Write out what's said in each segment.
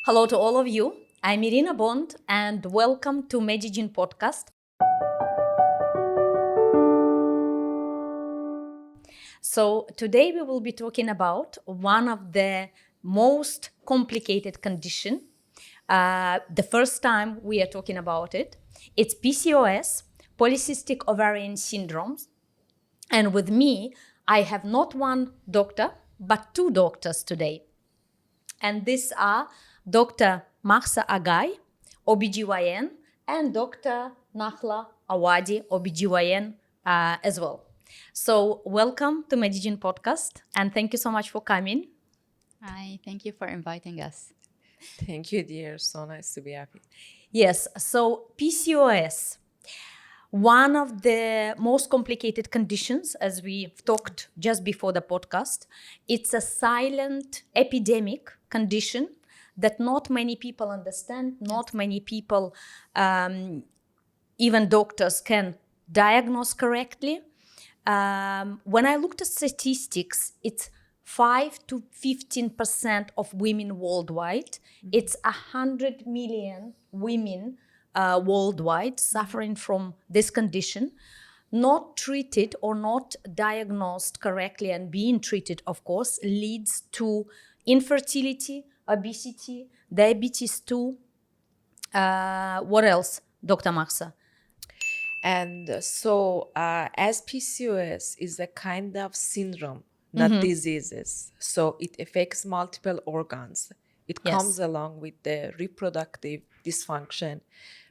Hello to all of you. I'm Irina Bond and welcome to Medi-Gyn podcast. So today we will be talking about one of the most complicated condition. The first time we are talking about it, it's PCOS, Polycystic Ovary Syndrome. And with me, I have not one doctor, but two doctors today. And these are Dr. Mahsa Agai, OBGYN, and Dr. Nahla Awadi, OBGYN as well. So welcome to Medi-Gyn podcast, and thank you so much for coming. Hi, thank you for inviting us. Thank you, dear. So nice to be happy. Yes, so PCOS, one of the most complicated conditions, as we talked just before the podcast. It's a silent epidemic condition that not many people understand, not many people, even doctors, can diagnose correctly. When I looked at statistics, it's 5 to 15% of women worldwide. It's 100 million women worldwide suffering from this condition, not treated or not diagnosed correctly, and being treated, of course, leads to infertility, obesity, diabetes too. What else, Dr. Mahsa? And as PCOS is a kind of syndrome, not diseases, so it affects multiple organs. It comes along with the reproductive dysfunction,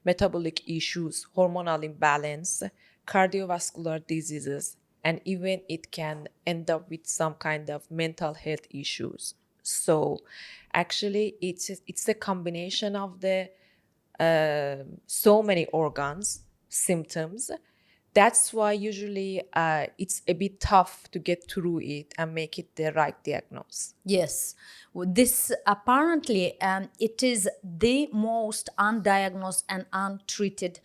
metabolic issues, hormonal imbalance, cardiovascular diseases, and even it can end up with some kind of mental health issues. So actually it's a combination of the so many organs, symptoms. That's why usually it's a bit tough to get through it and make it the right diagnosis. Yes, this apparently it is the most undiagnosed and untreated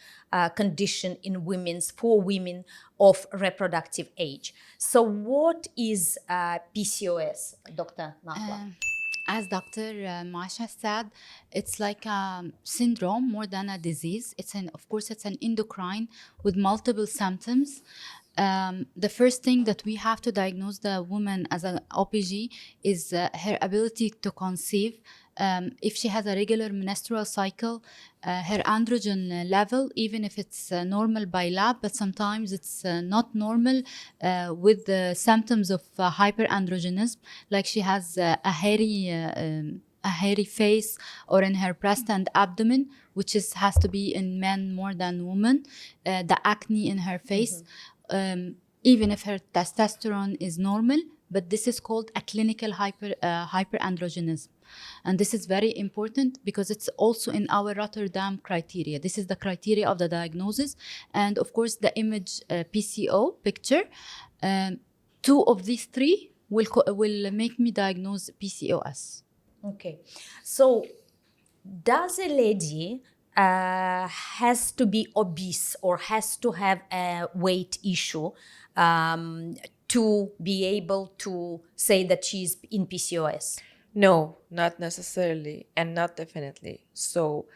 condition in for women of reproductive age. So, what is PCOS, Dr. Nahla? As Dr. Masha said, it's like a syndrome more than a disease. Of course, it's an endocrine with multiple symptoms. The first thing that we have to diagnose the woman as an OPG is her ability to conceive. If she has a regular menstrual cycle, her androgen level, even if it's normal by lab, but sometimes it's not normal with the symptoms of hyperandrogenism, like she has a hairy face or in her breast and abdomen, which has to be in men more than women, the acne in her face. Even if her testosterone is normal, but this is called a clinical hyperandrogenism. And this is very important because it's also in our Rotterdam criteria. This is the criteria of the diagnosis. And of course, the image PCO picture, two of these three will make me diagnose PCOS. Okay, so does a lady has to be obese or has to have a weight issue to be able to say that she's in PCOS? No, not necessarily and not definitely. So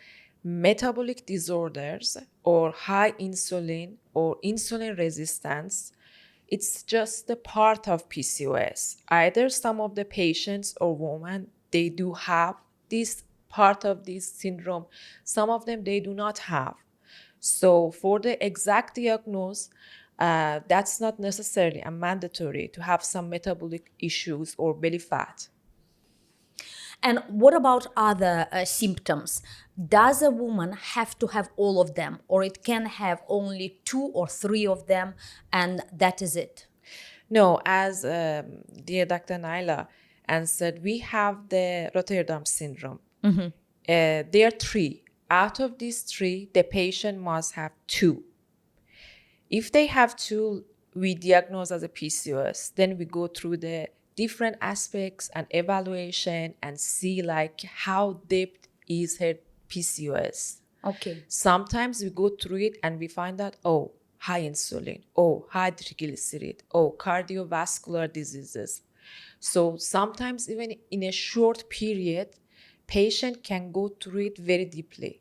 metabolic disorders or high insulin or insulin resistance, it's just a part of PCOS. Either some of the patients or women, they do have this part of this syndrome. Some of them, they do not have. So for the exact diagnosis, that's not necessarily a mandatory to have some metabolic issues or belly fat. And what about other symptoms? Does a woman have to have all of them, or it can have only 2 or 3 of them, and that is it? No, as dear Dr. Nahla answered, we have the Rotterdam syndrome. There are 3. Out of these 3, the patient must have 2. If they have 2, we diagnose as a PCOS. Then we go through the different aspects and evaluation and see like how deep is her PCOS. Okay. Sometimes we go through it and we find out, oh, high insulin, oh, high triglyceride, oh, cardiovascular diseases. So sometimes even in a short period, patient can go through it very deeply.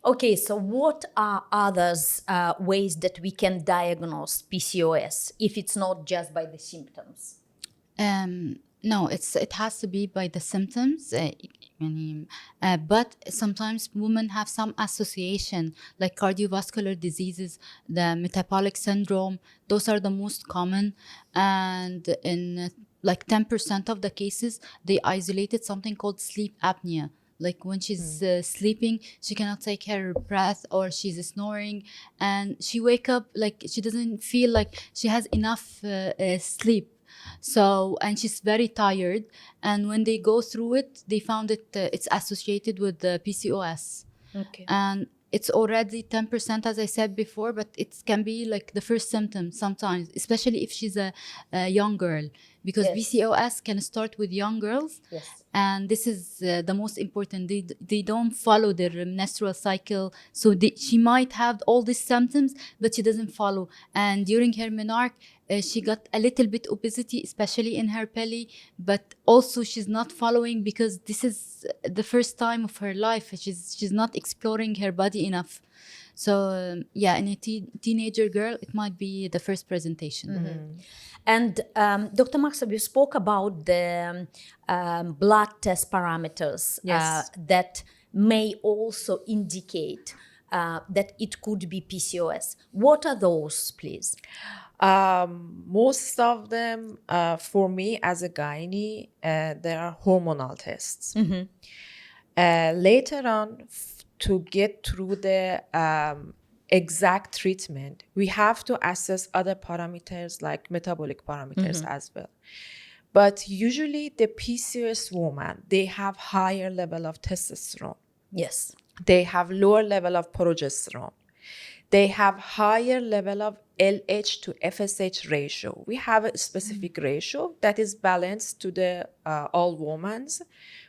Okay, so what are others ways that we can diagnose PCOS if it's not just by the symptoms? No, it has to be by the symptoms. But sometimes women have some association, like cardiovascular diseases, the metabolic syndrome. Those are the most common, and in like 10% of the cases, they isolated something called sleep apnea. Like when she's sleeping, she cannot take her breath, or she's snoring, and she wake up like she doesn't feel like she has enough sleep. So, and she's very tired, and when they go through it, they found it it's associated with the PCOS. Okay. And it's already 10%, as I said before, but it can be like the first symptom sometimes, especially if she's a young girl, because Yes. PCOS can start with young girls. Yes. And this is the most important. They don't follow their menstrual cycle, so she might have all these symptoms, but she doesn't follow. And during her menarche, she got a little bit obesity, especially in her belly, but also she's not following because this is the first time of her life. She's not exploring her body enough. So yeah, in a teenager girl, it might be the first presentation. Mm-hmm. And Dr. Mahsa, you spoke about the blood test parameters Yes. that may also indicate that it could be PCOS. What are those, please? Most of them, for me as a gynae, there are hormonal tests. Later on, to get through the exact treatment, we have to assess other parameters like metabolic parameters as well. But usually the PCOS woman, they have higher level of testosterone. Yes. They have lower level of progesterone. They have higher level of LH to FSH ratio. We have a specific ratio that is balanced to the all women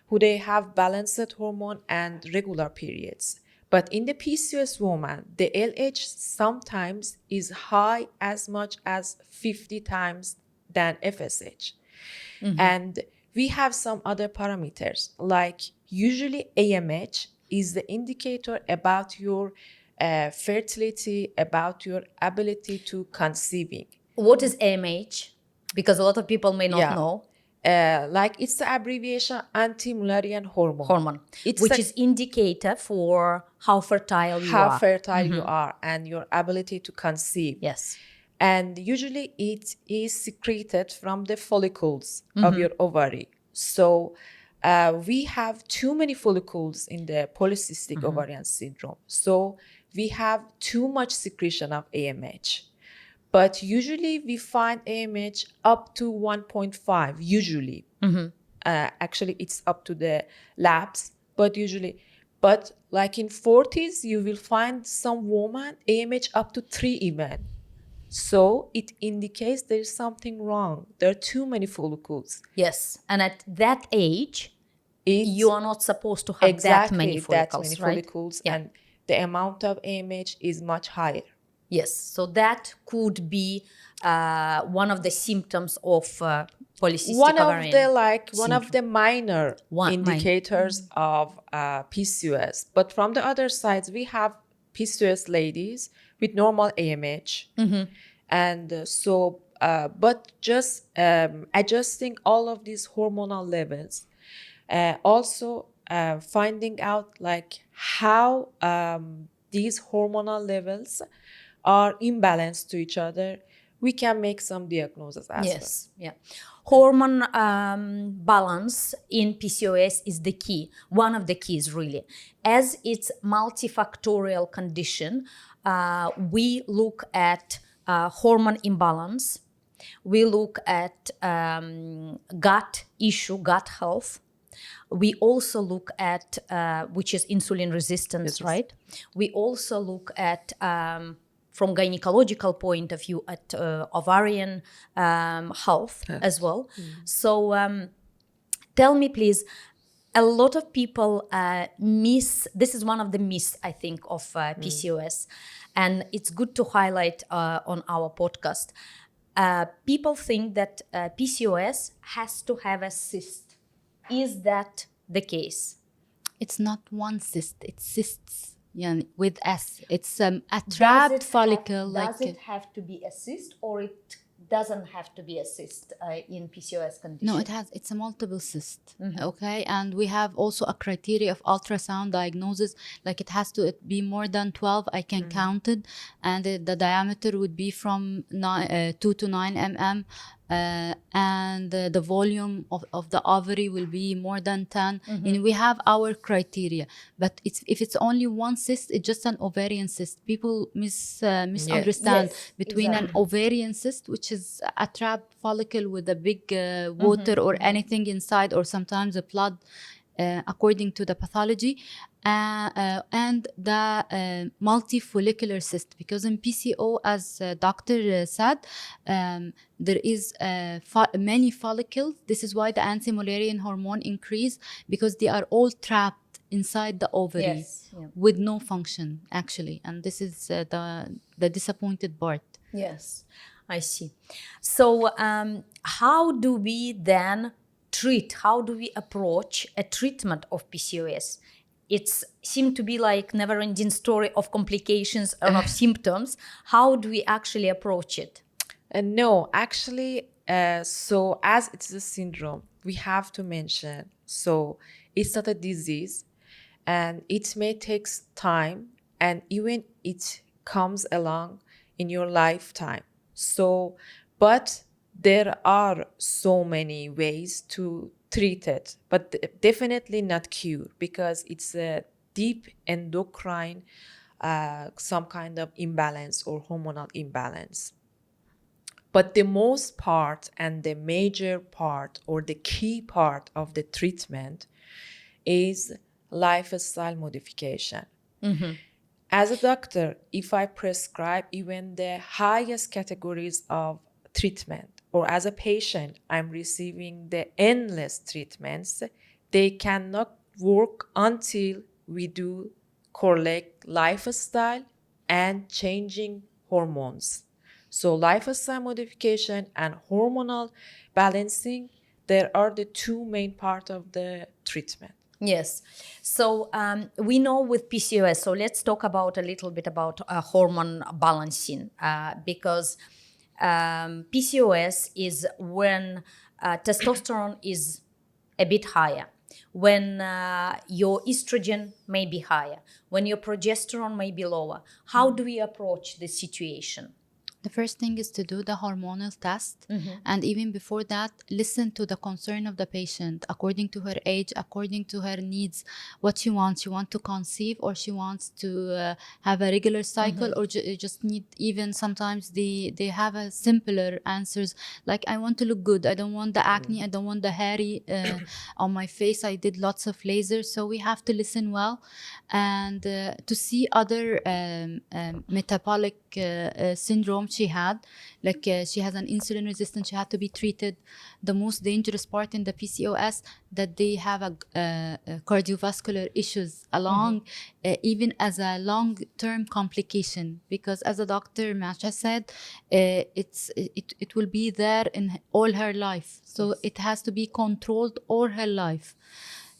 who they have balanced hormone and regular periods. But in the PCOS woman, the LH sometimes is high as much as 50 times than FSH. And we have some other parameters, like usually AMH is the indicator about your fertility, about your ability to conceiving. What is AMH? Because a lot of people may not know. Like it's the abbreviation anti-Mullerian hormone. It's Which is indicator for how fertile you are. how fertile you are and your ability to conceive. Yes. And usually it is secreted from the follicles of your ovary. So we have too many follicles in the polycystic ovarian syndrome. So we have too much secretion of AMH. But usually we find AMH up to 1.5, usually. Actually, it's up to the labs, but like in 40s, you will find some woman AMH up to 3 even. So it indicates there is something wrong. There are too many follicles. Yes. And at that age, you are not supposed to have Exactly that many follicles, right? follicles, Yeah. and the amount of AMH is much higher. Yes. So that could be one of the symptoms of polycystic ovarian One of the minor indicators of PCOS. But from the other sides, we have PCOS ladies with normal AMH. And but just adjusting all of these hormonal levels, also finding out like how these hormonal levels are imbalanced to each other, we can make some diagnoses as well. Yes, yeah. Hormone balance in PCOS is the key, one of the keys really. As it's multifactorial condition, we look at hormone imbalance, we look at gut issue, gut health. We also look at, which is insulin resistance, right? We also look at, from gynecological point of view, at ovarian health as well. So tell me, please, a lot of people this is one of the myths, I think, of PCOS. And it's good to highlight on our podcast. People think that PCOS has to have a cyst. Is that the case? It's not one cyst, it's cysts. Yeah, with S. It's a trapped follicle. Does it have to be a cyst, or it doesn't have to be a cyst in PCOS condition? No, it's a multiple cyst. Okay, and we have also a criteria of ultrasound diagnosis. Like it has to be more than 12. I can count it, and the diameter would be from 2 to 9 mm. And the volume of the ovary will be more than 10. And we have our criteria, but if it's only one cyst, it's just an ovarian cyst. People misunderstand between an ovarian cyst, which is a trapped follicle with a big water or anything inside, or sometimes a blood, according to the pathology, and the multifollicular cyst, because in PCO, as doctor said, there is many follicles. This is why the anti-Mullerian hormone increase, because they are all trapped inside the ovary with no function actually, and this is the disappointed part. Yes, I see. So how do we then treat, how do we approach a treatment of PCOS? It's seemed to be like never-ending story of complications and of symptoms. How do we actually approach it? No, actually, so as it's a syndrome, we have to mention, so it's not a disease, and it may take time, and even it comes along in your lifetime. So, but there are so many ways to treat it, but definitely not cure, because it's a deep endocrine, some kind of imbalance or hormonal imbalance. But the most part and the major part or the key part of the treatment is lifestyle modification. As a doctor, if I prescribe even the highest categories of treatment, or as a patient, I'm receiving the endless treatments, they cannot work until we do correct lifestyle and changing hormones. So lifestyle modification and hormonal balancing, there are the two main parts of the treatment. Yes. So we know with PCOS, so let's talk about a little bit about hormone balancing, because PCOS is when testosterone is a bit higher, when your estrogen may be higher, when your progesterone may be lower. How do we approach this situation? The first thing is to do the hormonal test. And even before that, listen to the concern of the patient according to her age, according to her needs, what she wants. She wants to conceive, or she wants to have a regular cycle, or just need, even sometimes they have a simpler answers, like I want to look good, I don't want the acne, I don't want the hairy on my face, I did lots of lasers. So we have to listen well, and to see other metabolic syndrome she had, like she has an insulin resistance, she had to be treated. The most dangerous part in the PCOS, that they have a cardiovascular issues along, even as a long-term complication, because as a doctor Mahsa said, it will be there in all her life, so it has to be controlled all her life.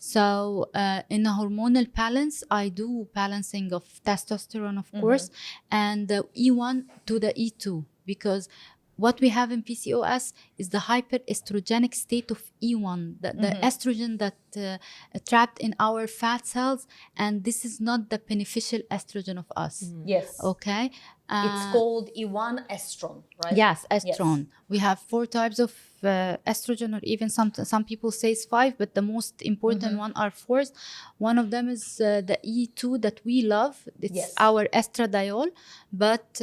So in a hormonal balance, I do balancing of testosterone, of course, and the E1 to the E2, because what we have in PCOS is the hyperestrogenic state of E1, the estrogen that trapped in our fat cells, and this is not the beneficial estrogen of us. Yes. Okay. It's called E1 estrone, right? Yes, estrone. We have 4 types of estrogen, or even some people say it's 5, but the most important one are 4. One of them is the E2 that we love. It's our estradiol, but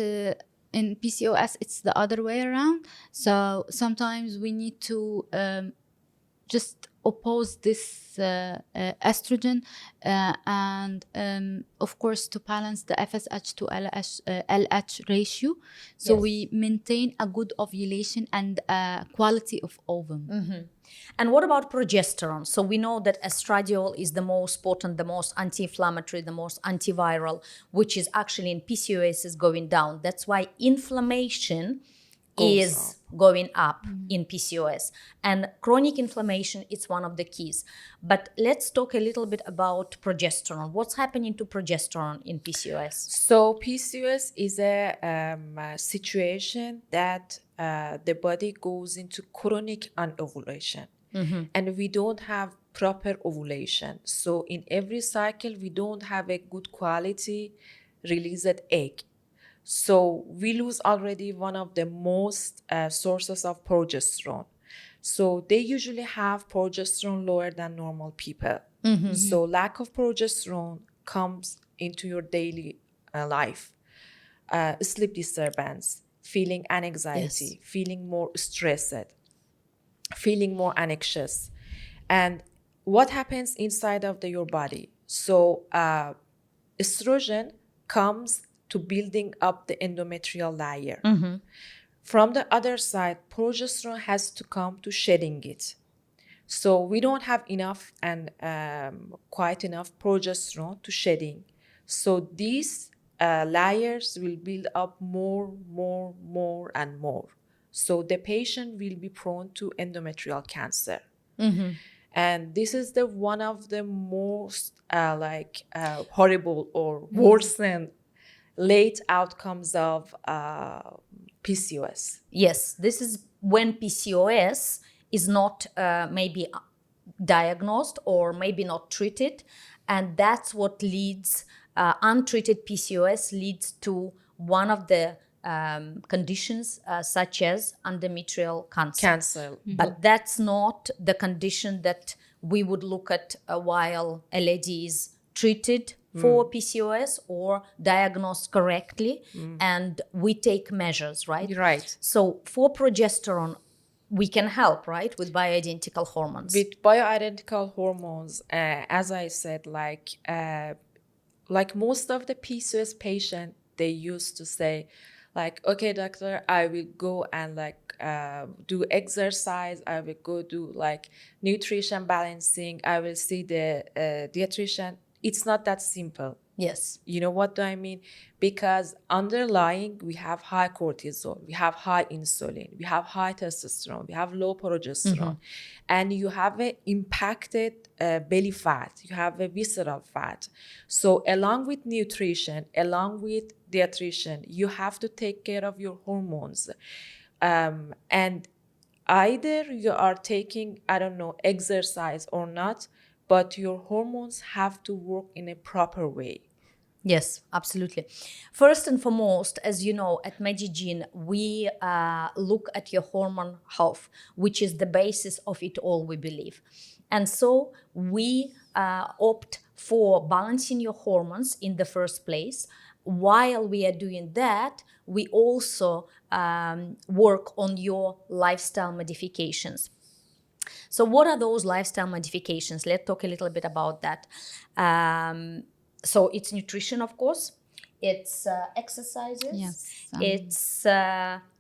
in PCOS it's the other way around. So sometimes we need to just oppose this estrogen, and of course to balance the FSH to LH ratio, so we maintain a good ovulation and quality of ovum. And what about progesterone? So we know that estradiol is the most potent, the most anti-inflammatory, the most antiviral, which is actually in PCOS is going down. That's why inflammation is going up in PCOS. And chronic inflammation is one of the keys. But let's talk a little bit about progesterone. What's happening to progesterone in PCOS? So PCOS is a situation that the body goes into chronic anovulation. And we don't have proper ovulation. So in every cycle, we don't have a good quality released egg. So we lose already one of the most sources of progesterone. So they usually have progesterone lower than normal people. So lack of progesterone comes into your daily life. Sleep disturbance, feeling anxiety, feeling more stressed, feeling more anxious. And what happens inside of your body? So estrogen comes to building up the endometrial layer. From the other side, progesterone has to come to shedding it. So we don't have enough and quite enough progesterone to shedding. So these layers will build up more and more. So the patient will be prone to endometrial cancer. And this is the one of the most horrible or worsened late outcomes of PCOS. Yes, this is when PCOS is not maybe diagnosed or maybe not treated. And that's what leads, untreated PCOS leads to one of the conditions such as endometrial cancer. But that's not the condition that we would look at while a lady is treated for PCOS or diagnosed correctly, and we take measures, right? Right. So for progesterone, we can help, right, with bioidentical hormones. With bioidentical hormones, as I said, like most of the PCOS patient, they used to say, like, okay, doctor, I will go and do exercise. I will go do like nutrition balancing. I will see the dietitian. It's not that simple. Yes. You know what do I mean? Because underlying, we have high cortisol, we have high insulin, we have high testosterone, we have low progesterone, and you have an impacted belly fat, you have a visceral fat. So along with nutrition, along with dietitian, you have to take care of your hormones. And either you are taking, I don't know, exercise or not, but your hormones have to work in a proper way. Yes, absolutely. First and foremost, as you know, at Medi-Gyn, we look at your hormone health, which is the basis of it all, we believe. And so we opt for balancing your hormones in the first place. While we are doing that, we also work on your lifestyle modifications. So what are those lifestyle modifications? Let's talk a little bit about that. So it's nutrition, of course. It's exercises. Yes. It's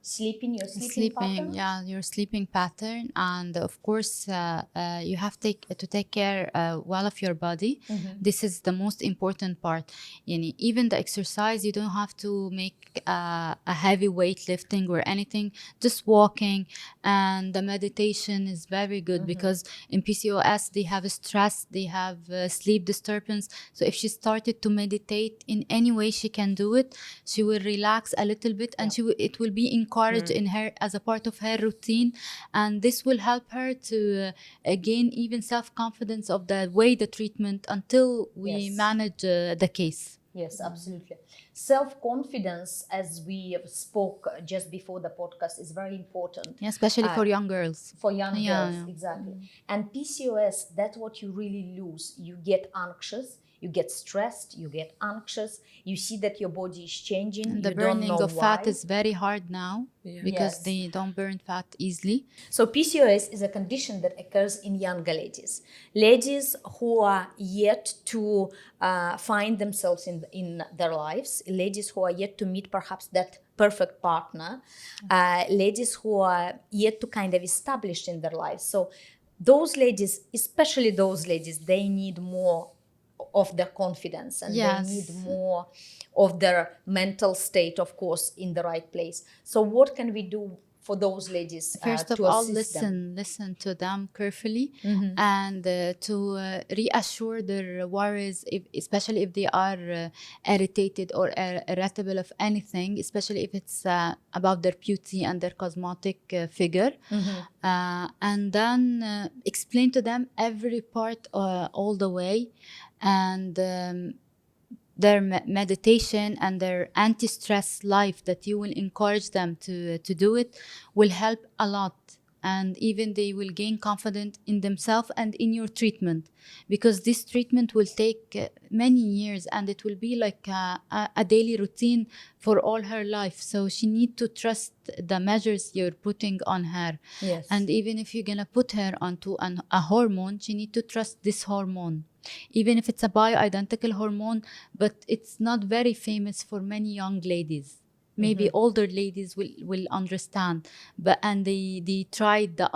sleeping, your sleeping pattern. Yeah, your sleeping pattern. And of course, you have to take care well of your body. This is the most important part. Even the exercise, you don't have to make a heavy weight lifting or anything, just walking. And the meditation is very good because in PCOS, they have stress, they have sleep disturbance. So if she started to meditate in any way she can do it, she will relax a little bit, and it will be encouraged in her as a part of her routine, and this will help her to gain even self-confidence of the treatment until we manage the case. Yes, absolutely. Self-confidence, as we spoke just before the podcast, is very important. Yeah, especially for young girls. For young girls, exactly. And PCOS, that's what you really lose. You get anxious, you get stressed, you get anxious, you see that your body is changing. And the burning of fat is very hard now because they don't burn fat easily. So PCOS is a condition that occurs in younger ladies. Ladies who are yet to find themselves in their lives, ladies who are yet to meet perhaps that perfect partner, ladies who are yet to kind of establish in their lives. So those ladies, especially those ladies, they need more of their confidence, and they need more of their mental state, of course, in the right place. So what can we do for those ladies First of to all, assist them? listen to them carefully, and to reassure their worries, especially if they are irritated or irritable of anything, especially if it's about their beauty and their cosmetic figure. And then explain to them every part all the way, and their meditation and their anti-stress life that you will encourage them to do it will help a lot, and even they will gain confidence in themselves and in your treatment, because this treatment will take many years, and it will be like a daily routine for all her life. So she need to trust the measures you're putting on her. Yes. And even if you're gonna put her onto a hormone, she need to trust this hormone, even if it's a bioidentical hormone, but it's not very famous for many young ladies. Maybe older ladies will understand, but and they tried the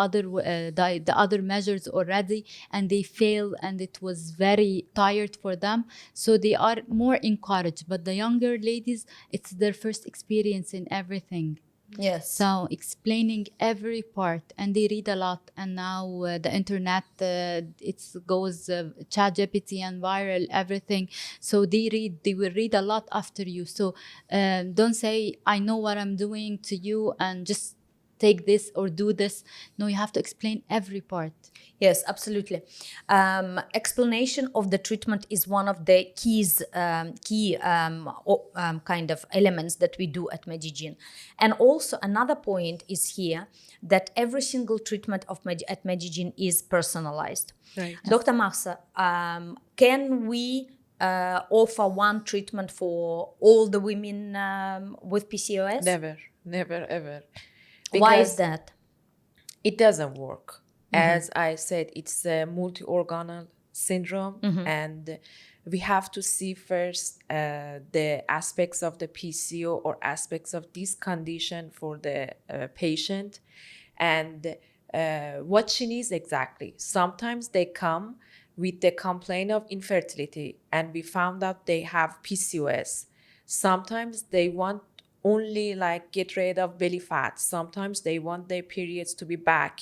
other measures already, and they failed, and it was very tired for them. So they are more encouraged. But the younger ladies, it's their first experience in everything. Yes. So explaining every part, and they read a lot. And now the internet, it goes ChatGPT and viral everything. So they will read a lot after you. So don't say I know what I'm doing to you and just take this or do this. No, you have to explain every part. Yes, absolutely. Explanation of the treatment is one of the key kind of elements that we do at Medi-Gyn. And also another point is here that every single treatment at Medi-Gyn is personalized. Right. Dr. Mahsa, can we offer one treatment for all the women with PCOS? Never, ever. Why is Because that? it doesn't work. As I said, it's a multi-organal syndrome, and we have to see first the aspects of the PCO or aspects of this condition for the patient, and what she needs exactly. Sometimes they come with the complaint of infertility, and we found out they have PCOS. Sometimes they want only like get rid of belly fat. Sometimes they want their periods to be back.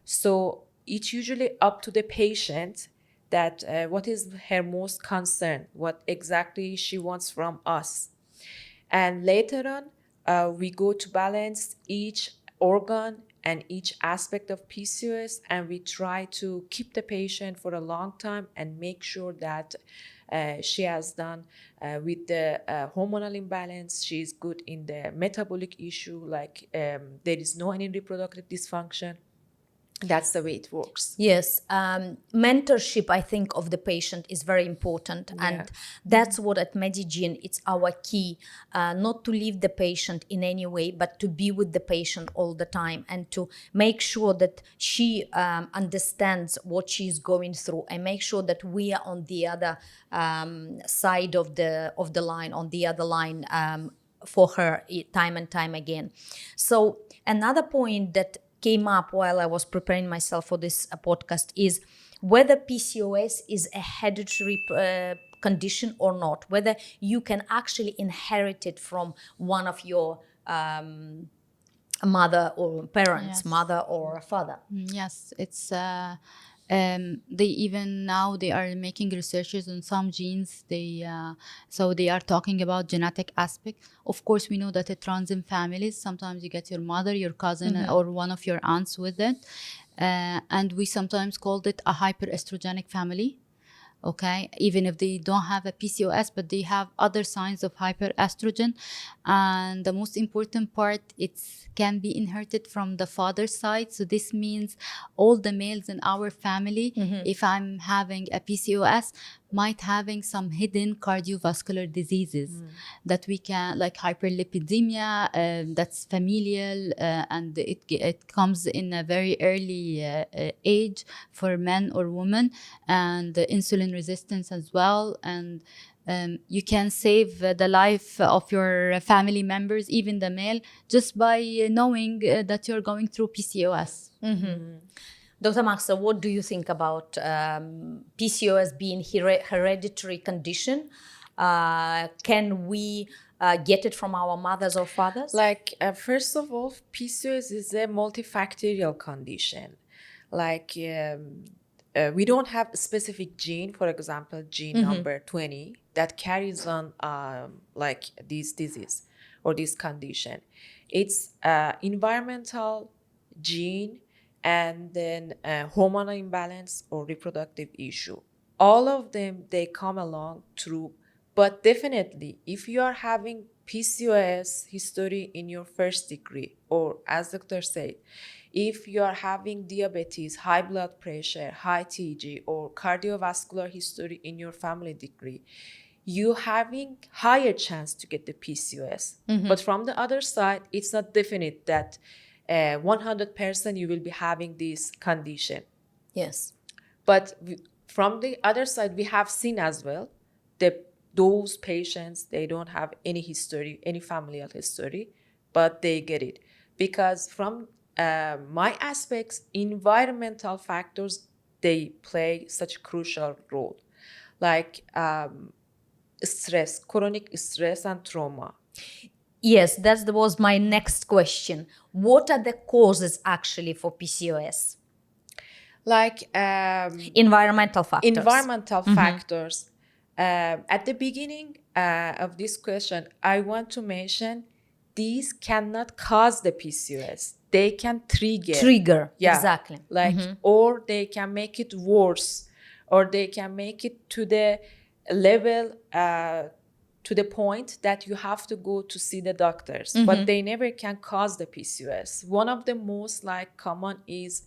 So it's usually up to the patient that what is her most concern, what exactly she wants from us. And later on, we go to balance each organ and each aspect of PCOS, and we try to keep the patient for a long time and make sure that she has done with the hormonal imbalance. She's good in the metabolic issue, like there is no any reproductive dysfunction. That's the way it works. Yes, mentorship, I think, of the patient is very important, and that's what at Medi-Gyn, it's our key, not to leave the patient in any way, but to be with the patient all the time and to make sure that she understands what she's going through, and make sure that we are on the other side of the line, on the other line for her time and time again. So another point that came up while I was preparing myself for this podcast is whether PCOS is a hereditary condition or not, whether you can actually inherit it from one of your mother or parents, mother or father. Yes, it's they even now they are making researches on some genes. So they are talking about genetic aspect. Of course, we know that it runs in families. Sometimes you get your mother, your cousin, or one of your aunts with it, and we sometimes called it a hyperestrogenic family. Okay, even if they don't have a PCOS, but they have other signs of hyperestrogen. And the most important part, it can be inherited from the father's side. So this means all the males in our family, if I'm having a PCOS, might having some hidden cardiovascular diseases that we can, like hyperlipidemia, that's familial, and it comes in a very early age for men or women, and insulin resistance as well. And you can save the life of your family members, even the male, just by knowing that you're going through PCOS. Dr. Mahsa, what do you think about PCOS being hereditary condition? Can we get it from our mothers or fathers? Like, first of all, PCOS is a multifactorial condition. Like, we don't have a specific gene, for example, gene number 20, that carries on like this disease or this condition. It's environmental, gene, and then hormonal imbalance or reproductive issue. All of them, they come along through. But definitely, if you are having PCOS history in your first degree, or as doctor said, if you are having diabetes, high blood pressure, high TG, or cardiovascular history in your family degree, you having higher chance to get the PCOS. But from the other side, it's not definite that 100% you will be having this condition. Yes. But from the other side, we have seen as well that those patients, they don't have any history, any familial history, but they get it. Because from my aspects, environmental factors, they play such a crucial role. Like stress, chronic stress and trauma. Yes, that was my next question. What are the causes actually for PCOS? Like Environmental factors. environmental factors. At the beginning of this question, I want to mention these cannot cause the PCOS. They can trigger. Yeah, exactly. Like, or they can make it worse, or they can make it to the level, to the point that you have to go to see the doctors. But they never can cause the PCOS. One of the most like common is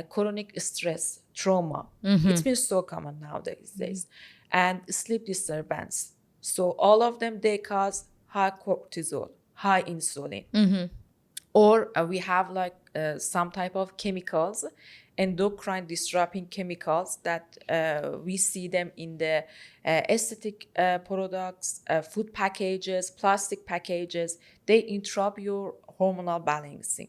chronic stress, trauma. It's been so common nowadays. And sleep disturbance. So all of them, they cause high cortisol, high insulin. Or we have like some type of chemicals, endocrine disrupting chemicals that we see them in the aesthetic products, food packages, plastic packages. They interrupt your hormonal balancing.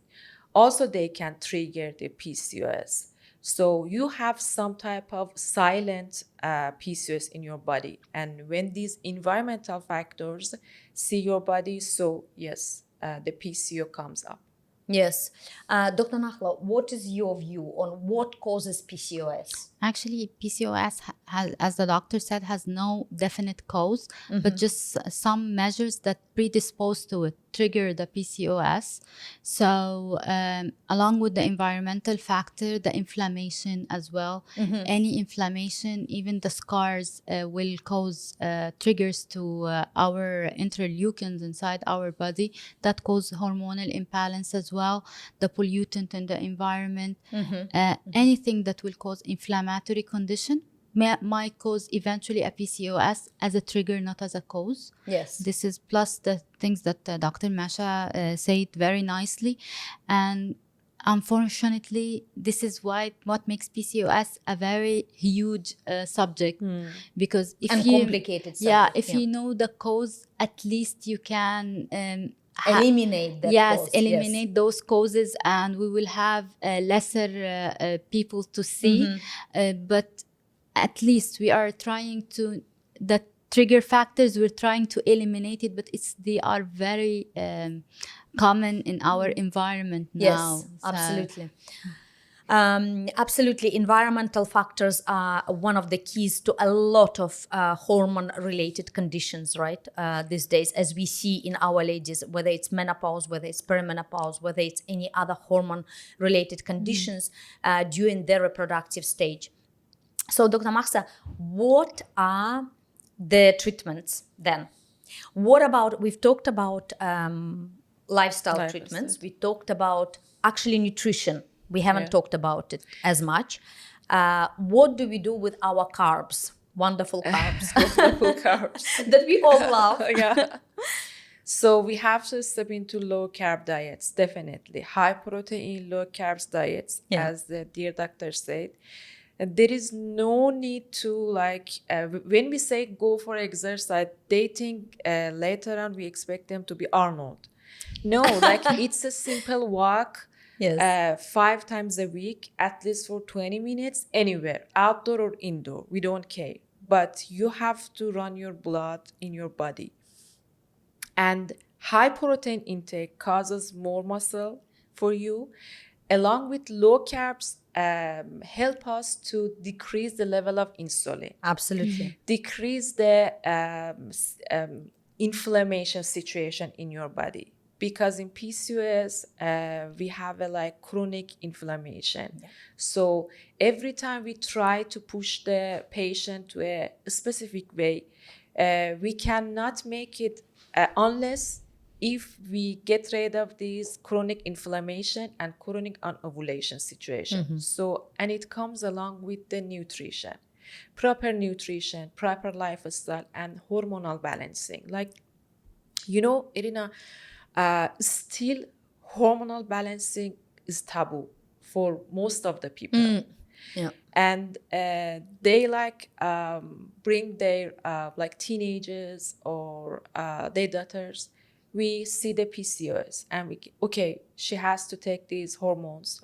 Also, they can trigger the PCOS. So you have some type of silent PCOS in your body. And when these environmental factors see your body, so yes, the PCO comes up. Yes. Dr. Nahla, what is your view on what causes PCOS? Actually, PCOS, has, as the doctor said, has no definite cause, but just some measures that predispose to it, trigger the PCOS. So along with the environmental factor, the inflammation as well, any inflammation, even the scars will cause triggers to our interleukins inside our body that cause hormonal imbalance as well, the pollutant in the environment, anything that will cause inflammatory condition might cause eventually a PCOS as a trigger, not as a cause. Yes. This is plus the things that Dr. Mahsa said very nicely. And unfortunately, this is what makes PCOS a very huge subject. Because if And you complicated yeah, subject, if you know the cause, at least you can eliminate that cause. eliminate those causes, and we will have lesser people to see. But at least we are trying to, the trigger factors, we're trying to eliminate it, but they are very common in our environment now. Yes, absolutely. Absolutely. Environmental factors are one of the keys to a lot of hormone-related conditions, right? These days, as we see in our ladies, whether it's menopause, whether it's perimenopause, whether it's any other hormone-related conditions during their reproductive stage. So, Dr. Mahsa, what are the treatments then? What about, we've talked about lifestyle treatments. We talked about actually nutrition. We haven't talked about it as much. What do we do with our carbs? Wonderful carbs. Wonderful carbs. That we all love. Yeah. So we have to step into low carb diets, definitely. High protein, low carbs diets, as the dear doctor said. And there is no need to when we say go for exercise, they think later on we expect them to be Arnold. No, it's a simple walk. Yes. 5 times a week, at least for 20 minutes, anywhere, outdoor or indoor, we don't care. But you have to run your blood in your body. And high protein intake causes more muscle for you, along with low carbs help us to decrease the level of insulin, Absolutely. decrease the inflammation situation in your body. Because in PCOS, we have a like chronic inflammation. Yeah. So every time we try to push the patient to a specific way, we cannot make it unless if we get rid of this chronic inflammation and chronic anovulation situation. So, and it comes along with the nutrition, proper nutrition, proper lifestyle, and hormonal balancing. Like, you know, Irina, still hormonal balancing is taboo for most of the people. Yeah. And they like bring their like teenagers or their daughters. We see the PCOS and we okay, she has to take these hormones.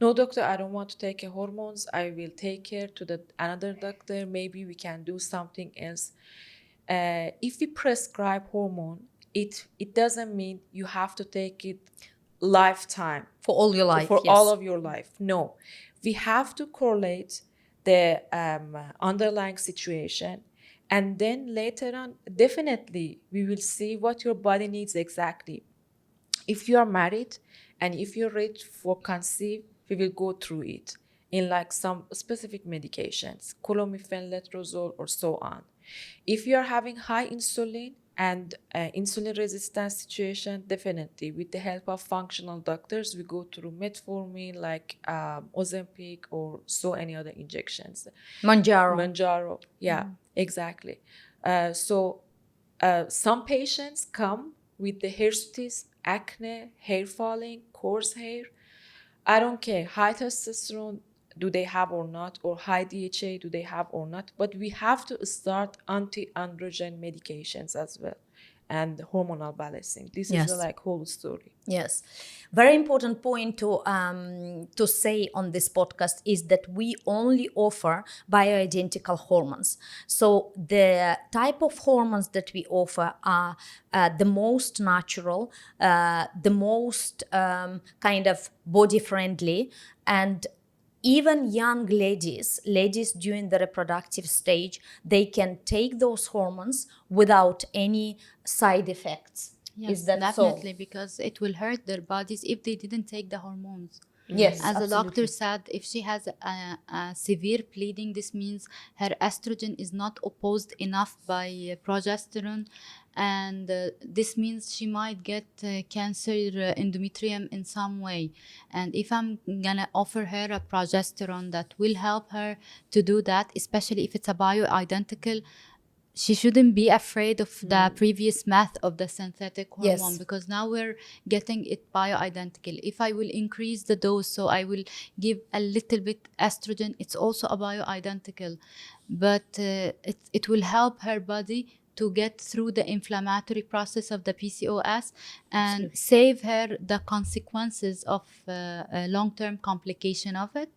No, doctor, I don't want to take hormones. I will take her to the another doctor. Maybe we can do something else. If we prescribe hormone, it doesn't mean you have to take it lifetime For all your life. for yes. all of your life. No, we have to correlate the underlying situation, and then later on, definitely we will see what your body needs exactly. If you are married and if you're ready for conceive, we will go through it in like some specific medications, clomiphene, letrozole, or so on. If you are having high insulin and insulin resistance situation, definitely with the help of functional doctors, we go through metformin like Ozempic or so any other injections. Manjaro, yeah, exactly. So some patients come with the hirsutis, acne, hair falling, coarse hair. I don't care, high testosterone do they have or not, or high DHA do they have or not, but we have to start anti-androgen medications as well and hormonal balancing. This is the Yes. like whole story. Yes, very important point to say on this podcast is that we only offer bioidentical hormones. So the type of hormones that we offer are the most natural, the most kind of body friendly, and even young ladies during the reproductive stage, they can take those hormones without any side effects. Yes, Is that definitely, so? because it will hurt their bodies if they didn't take the hormones. Yes, As the doctor absolutely. said, if she has a severe bleeding, this means her estrogen is not opposed enough by progesterone, and this means she might get cancer endometrium in some way. And if I'm gonna offer her a progesterone that will help her to do that, especially if it's a bioidentical, she shouldn't be afraid of the previous math of the synthetic hormone, Yes. because now we're getting it bioidentical. If I will increase the dose, so I will give a little bit estrogen, it's also a bioidentical, but it will help her body to get through the inflammatory process of the PCOS and save her the consequences of a long-term complication of it.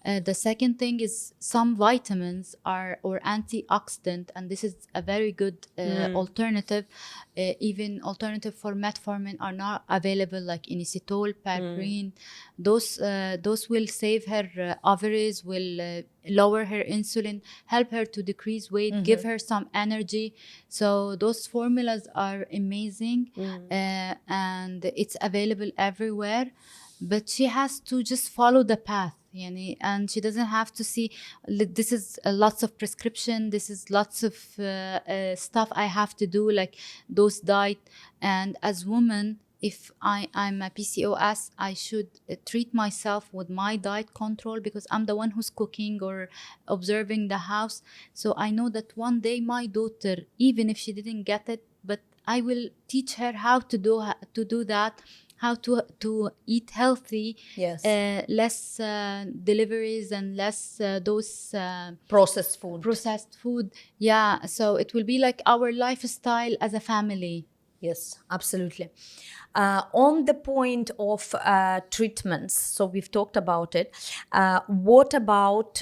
The second thing is some vitamins are or antioxidant, and this is a very good alternative. Even alternative for metformin are not available, like inositol, papain. Those will save her ovaries, will lower her insulin, help her to decrease weight, give her some energy. So those formulas are amazing, and it's available everywhere. But she has to just follow the path, yani, and she doesn't have to see this is lots of prescription, this is lots of stuff I have to do, like those diet. And as women, if I'm a PCOS, I should treat myself with my diet control, because I'm the one who's cooking or observing the house. So I know that one day my daughter, even if she didn't get it, but I will teach her how to do that, how to eat healthy, Yes. less deliveries and less those Processed food. Yeah, so it will be like our lifestyle as a family. Yes, absolutely. On the point of treatments, so we've talked about it. What about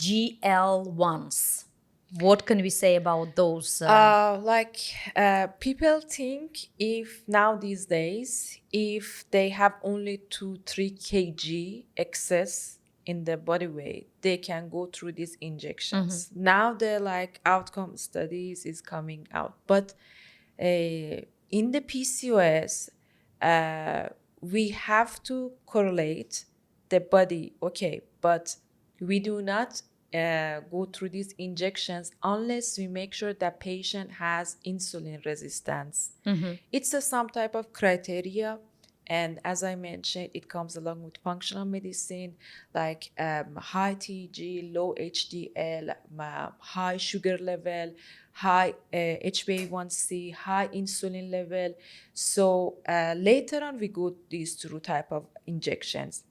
GL1s? What can we say about those? People think if now these days, if they have only 2-3 kg excess in the body weight, they can go through these injections. Now the outcome studies is coming out, but in the PCOS, we have to correlate the body. Okay, but we do not go through these injections unless we make sure that patient has insulin resistance. It's some type of criteria, and as I mentioned, it comes along with functional medicine like high TG, low HDL, high sugar level, high HbA1c, high insulin level. So later on we go these two type of injections.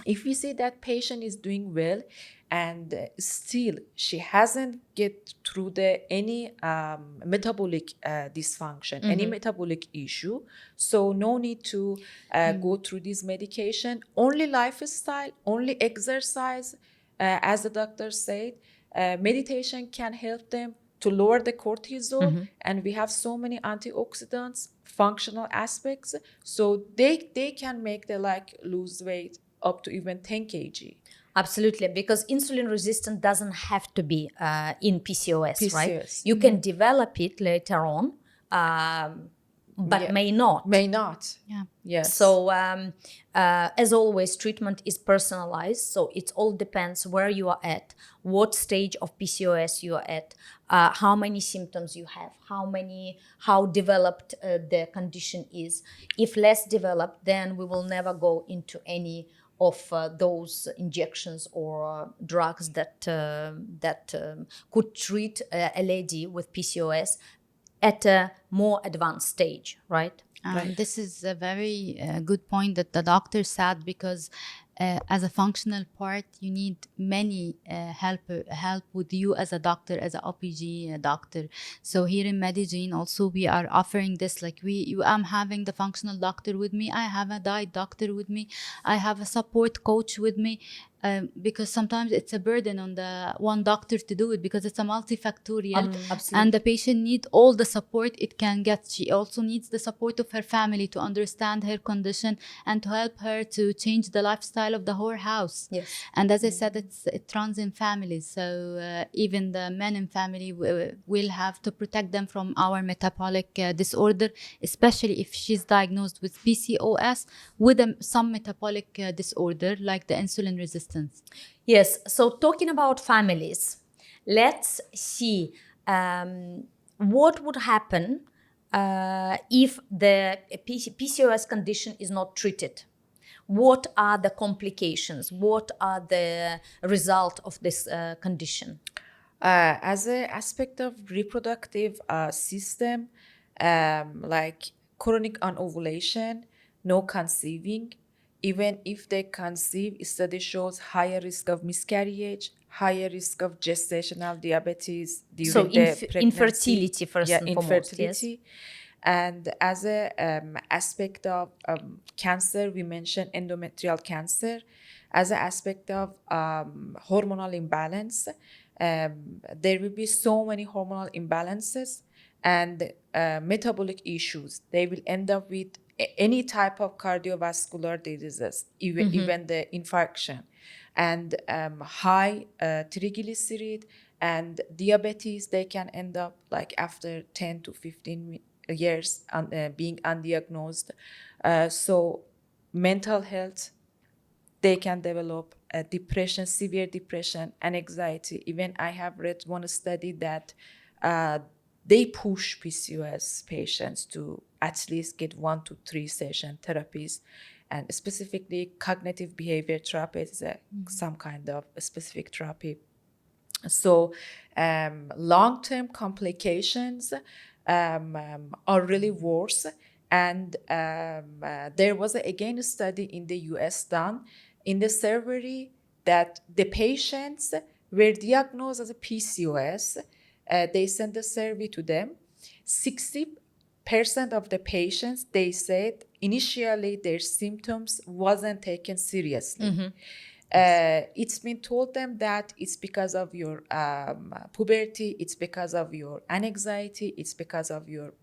If we see that patient is doing well and still she hasn't get through any metabolic dysfunction, any metabolic issue, so no need to go through this medication. Only lifestyle, only exercise, as the doctor said, meditation can help them to lower the cortisol, and we have so many antioxidants, functional aspects, so they can make the lose weight up to even 10 kg. Absolutely, because insulin resistance doesn't have to be in PCOS, right? PCOS. You can develop it later on, but may not. May not. Yeah. Yes. So as always, treatment is personalized. So it all depends where you are at, what stage of PCOS you are at, how many symptoms you have, how developed the condition is. If less developed, then we will never go into any of those injections or drugs that could treat a lady with PCOS at a more advanced stage, right? This is a very good point that the doctor said, because as a functional part, you need many help with you as a doctor, as an OPG doctor. So here in Medi-Gyn also we are offering this, I'm having the functional doctor with me, I have a diet doctor with me, I have a support coach with me. Because sometimes it's a burden on the one doctor to do it, because it's a multifactorial, and the patient needs all the support it can get. She also needs the support of her family to understand her condition and to help her to change the lifestyle of the whole house. Yes. And as I said, it runs in families, so even the men in family will have to protect them from our metabolic disorder, especially if she's diagnosed with PCOS with some metabolic disorder like the insulin resistance. Yes, so talking about families, let's see what would happen if the PCOS condition is not treated. What are the complications? What are the result of this condition? As an aspect of reproductive system, like chronic anovulation, no conceiving. Even if they conceive, study shows higher risk of miscarriage, higher risk of gestational diabetes during So the pregnancy. infertility first and foremost, infertility. Yes. And as a aspect of cancer, we mentioned endometrial cancer. As an aspect of hormonal imbalance, there will be so many hormonal imbalances and metabolic issues. They will end up with any type of cardiovascular diseases, even the infarction, and high triglyceride and diabetes. They can end up after 10 to 15 years being undiagnosed. So mental health, they can develop depression, severe depression, and anxiety. Even I have read one study that they push PCOS patients to at least get 1 to 3 session therapies, and specifically cognitive behavior therapy is some kind of a specific therapy. So long-term complications are really worse. And there was again a study in the US done in the survey that the patients were diagnosed as a PCOS. They sent the survey to them. 60% of the patients, they said initially their symptoms wasn't taken seriously. It's been told them that it's because of your puberty, it's because of your anxiety, it's because of your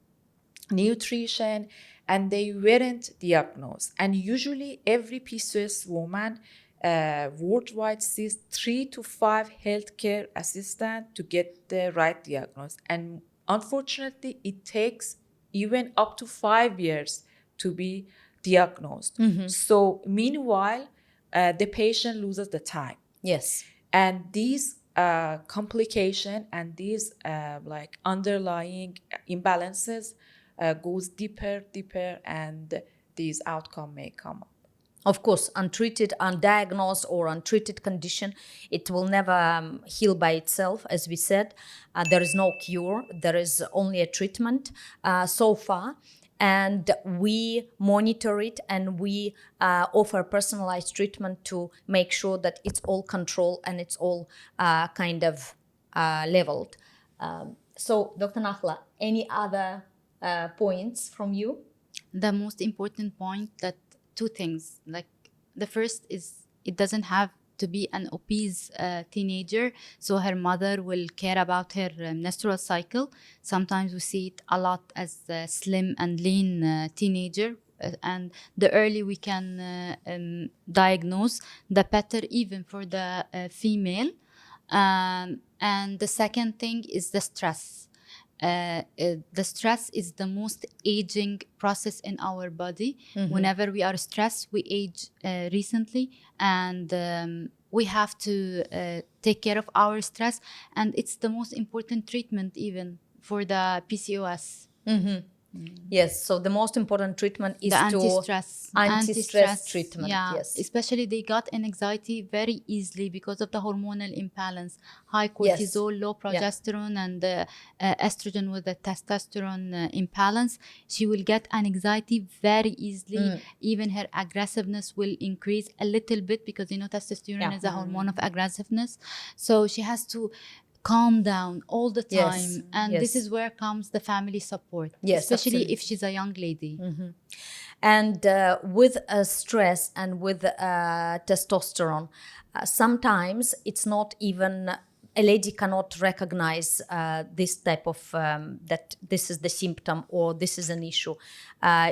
nutrition, and they weren't diagnosed. And usually every PCOS woman worldwide sees 3 to 5 healthcare assistants to get the right diagnosis. And unfortunately, it takes even up to 5 years to be diagnosed. So meanwhile, the patient loses the time. Yes. And these complication and these like underlying imbalances goes deeper, and these outcome may come up. Of course, untreated, undiagnosed, or untreated condition, it will never heal by itself, as we said. There is no cure. There is only a treatment so far. And we monitor it, and we offer personalized treatment to make sure that it's all controlled and it's all kind of leveled. So, Dr. Nahla, any other points from you? The most important point, that two things, like the first is it doesn't have to be an obese teenager, so her mother will care about her menstrual cycle. Sometimes we see it a lot as a slim and lean teenager, and the early we can diagnose, the better, even for the female. And the second thing is the stress. The stress is the most aging process in our body. Whenever we are stressed, we age recently, and we have to take care of our stress, and it's the most important treatment even for the PCOS. Yes, so the most important treatment is The to anti-stress treatment. Yeah, Yes, especially they got anxiety very easily because of the hormonal imbalance, high cortisol, low progesterone, and estrogen with the testosterone imbalance. She will get anxiety very easily. Even her aggressiveness will increase a little bit, because testosterone is a hormone of aggressiveness. So she has to calm down all the time, and this is where comes the family support, especially if she's a young lady. And with stress and with testosterone, sometimes it's not even, a lady cannot recognize this type of, that this is the symptom or this is an issue.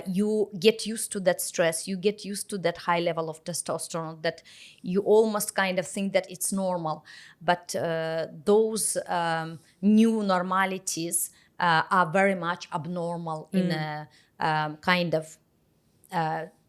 You get used to that stress, you get used to that high level of testosterone, that you almost kind of think that it's normal. But those new normalities are very much abnormal in a kind of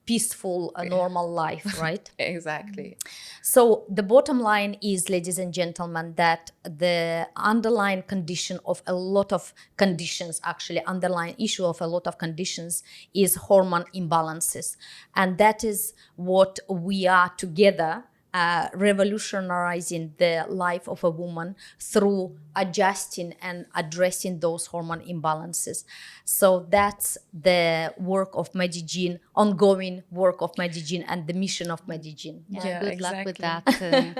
peaceful, normal life, right? Exactly. So the bottom line is, ladies and gentlemen, that the underlying condition of a lot of conditions, actually underlying issue of a lot of conditions, is hormone imbalances. And that is what we are together revolutionizing the life of a woman through adjusting and addressing those hormone imbalances. So that's the work of Medi-Gyn, ongoing work of Medi-Gyn, and the mission of Medi-Gyn. Yeah, good luck with that.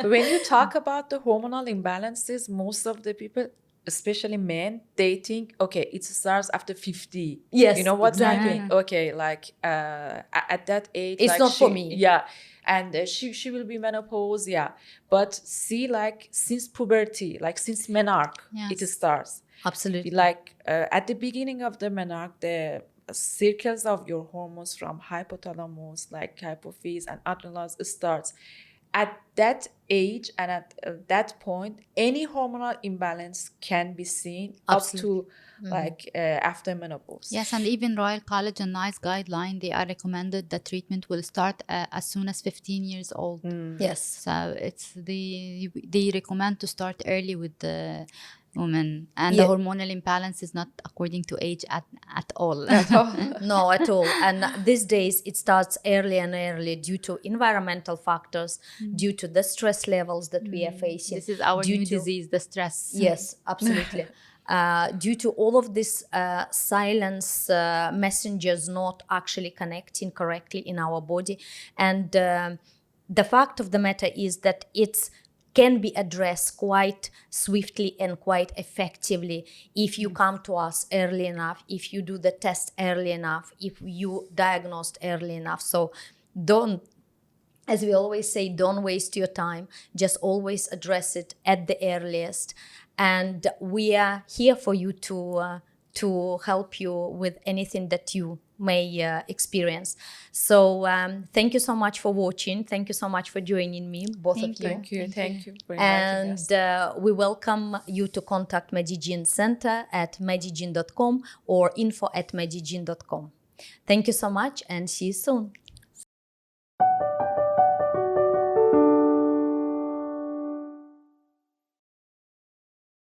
When you talk about the hormonal imbalances, most of the people, especially men, they think, okay, it starts after 50. Yes, you know what exactly. I mean? Okay, like at that age, it's like not for me. Yeah, and she will be menopause. Yeah, but see, like since puberty, like since menarche, it starts. Absolutely. Like at the beginning of the menarche, the circles of your hormones from hypothalamus, like hypophyse and adrenals, starts. At that age and at that point, any hormonal imbalance can be seen up to like after menopause. Yes, and even Royal College and NICE guideline, they are recommended that treatment will start as soon as 15 years old. Yes. So it's they recommend to start early with the woman, and the hormonal imbalance is not according to age at all. No, at all. And these days it starts early and early due to environmental factors, due to the stress levels that we are facing. This is our new disease, the stress. Yes, absolutely. Due to all of this silence messengers not actually connecting correctly in our body. And the fact of the matter is that it's can be addressed quite swiftly and quite effectively if you come to us early enough, if you do the test early enough, if you diagnosed early enough. So don't as we always say, don't waste your time. Just always address it at the earliest. And we are here for you to help you with anything that you may experience. So thank you so much for watching. Thank you so much for joining me, both of you. Thank you for inviting us. And we welcome you to contact Medi-Gyn Center at Medi-Gyn.com or info@Medi-Gyn.com. Thank you so much and see you soon.